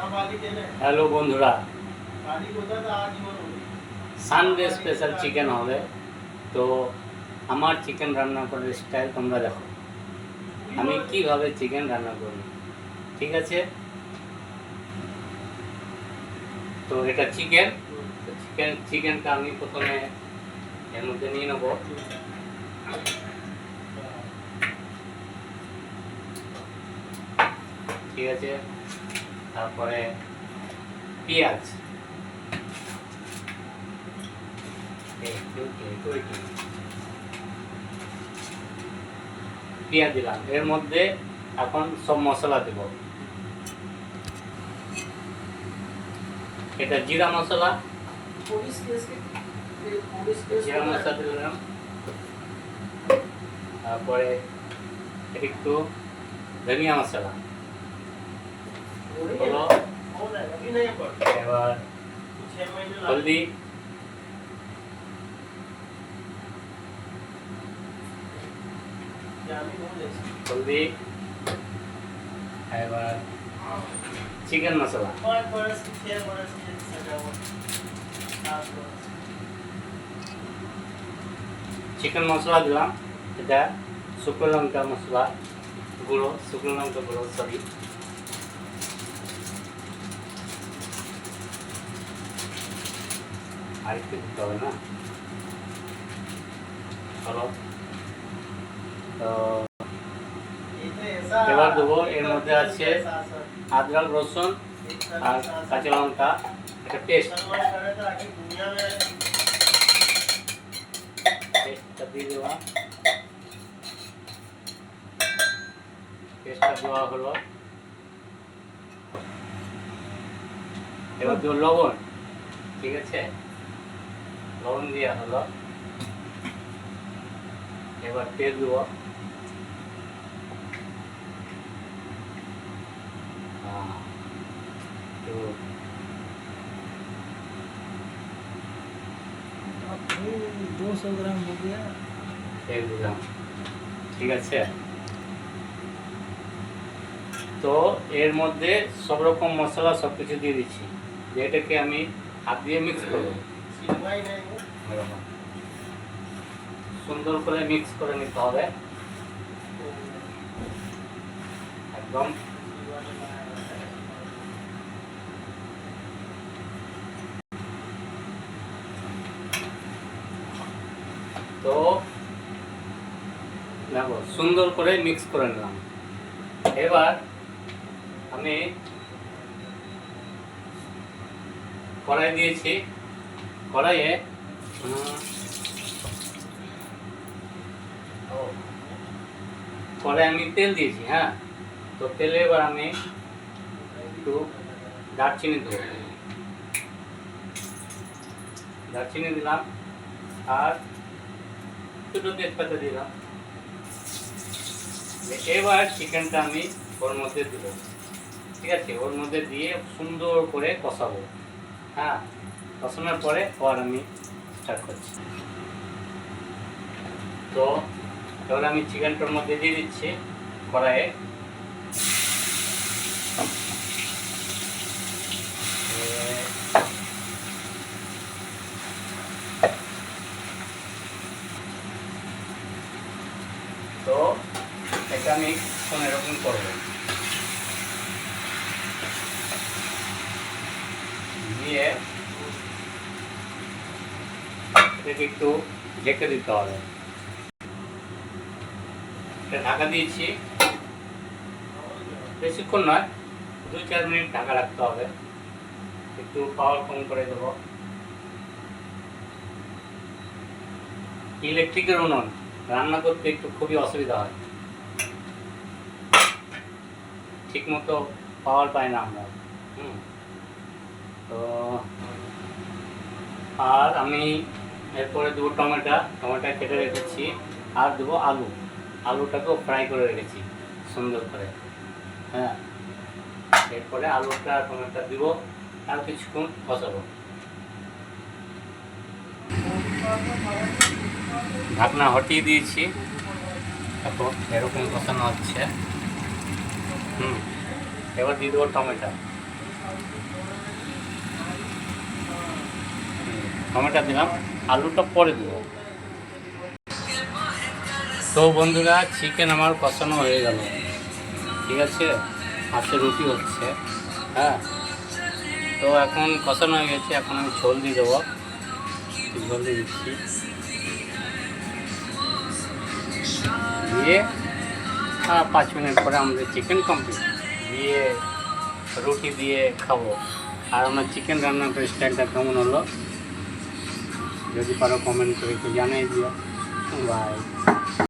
Hello বন্ধুরা, Sunday special chicken হবে। তো আমার চিকেন রান্না করার স্টাইল তোমরা দেখো, আমি কিভাবে চিকেন রান্না করি। ঠিক আছে, তো এটা চিকেন। চিকেনটা আমি প্রথমে এর মধ্যে নিয়ে নেব। ঠিক আছে, তারপরে পেঁয়াজ, পেঁয়াজ দিলাম। এর মধ্যে এখন সব মশলা দেব। এটা জিরা মশলা, দিলাম। তারপরে একটু ধনিয়া মশলা হলো। এবার হলদি, এবার চিকেন মশলা, চিকেন মশলা দিলাম। এটা শুকনো লঙ্কা মশলা গুঁড়ো, শুকনো লঙ্কা গুঁড়ো, সরি। আর একটু দিতে হবে না, চলো। তো এবার দেবো, এর মধ্যে আছে আদরক, রসুন আর কাঁচা লঙ্কা, একটা পেস্টটা দিয়ে দেওয়া। পেস্টটা দেওয়া হলো। এবার দেবো লবণ। ঠিক আছে, লবণ দেওয়া হলো। এবার তেল দেবো। तो 200 ग्राम हो गया, 1 ग्राम। ঠিক আছে, তো এর মধ্যে সব রকম মশলা সব কিছু দিয়ে দিচ্ছি, যেটাকে আমি হাত দিয়ে মিক্স করব। সুন্দর করে মিক্স করে নিতে হবে একদম। তো দেখো, সুন্দর করে মিক্স করে নিলাম। এবার আমি কড়াই দিয়েছি। কড়াইয়ে আমি তেল দিয়েছি। হ্যাঁ, তো তেলে এবার আমি একটু দারচিনি দেবো। দারচিনি দিলাম আর দুটো তেজপাতা দিলাম। এবার চিকেনটা আমি ওর মধ্যে দেবো। ঠিক আছে, ওর মধ্যে দিয়ে সুন্দর করে কষাবো। হ্যাঁ, কষানোর পরে আবার আমি স্টার্ট করছি। তো এবার আমি চিকেনটার মধ্যে দিয়ে দিচ্ছি কড়াইয়ে। তো এটা আমি এরকম করবো, দিয়ে এটাকে একটু ঢেকে দিতে হবে। এটা ঢাকা দিয়েছি, বেশিক্ষণ নয়, 2-4 মিনিট ঢাকা রাখতে হবে। একটু পাওয়ার কম করে দেবো। ইলেকট্রিকের উনুন রান্না করতে একটু খুবই অসুবিধা হয়, ঠিক মতো পাওয়ার পাই না আমরা। তো আর আমি এরপরে দেবো টমেটো কেটে রেখেছি। আর দেবো আলুটাকেও ফ্রাই করে রেখেছি সুন্দর করে। হ্যাঁ, এরপরে আলুটা টমেটো দিব আর কিছুক্ষণ কষাবো। ঢাকনা হটিয়ে দিয়েছি, এখন এরকম কষানো হচ্ছে। এবার দিয়ে দেবো টমেটো। টমেটো দিলাম, আলুটা পরে দেবো। তো বন্ধুরা, চিকেন আমার কষানো হয়ে গেল, ঠিক আছে। হাতে রুটি হচ্ছে, হ্যাঁ। তো এখন কষানো হয়ে গেছে, এখন আমি ঝোল দিয়ে দেবো। ঝোল দিয়ে দিচ্ছি, দিয়ে 5 মিনিট পরে আমাদের চিকেন কমপ্লিট। দিয়ে রুটি দিয়ে খাবো। আর আমার চিকেন রান্নার স্টাইলটা কেমন হলো যদি পারো কমেন্ট করে একটু জানিয়ে দিও। বাই।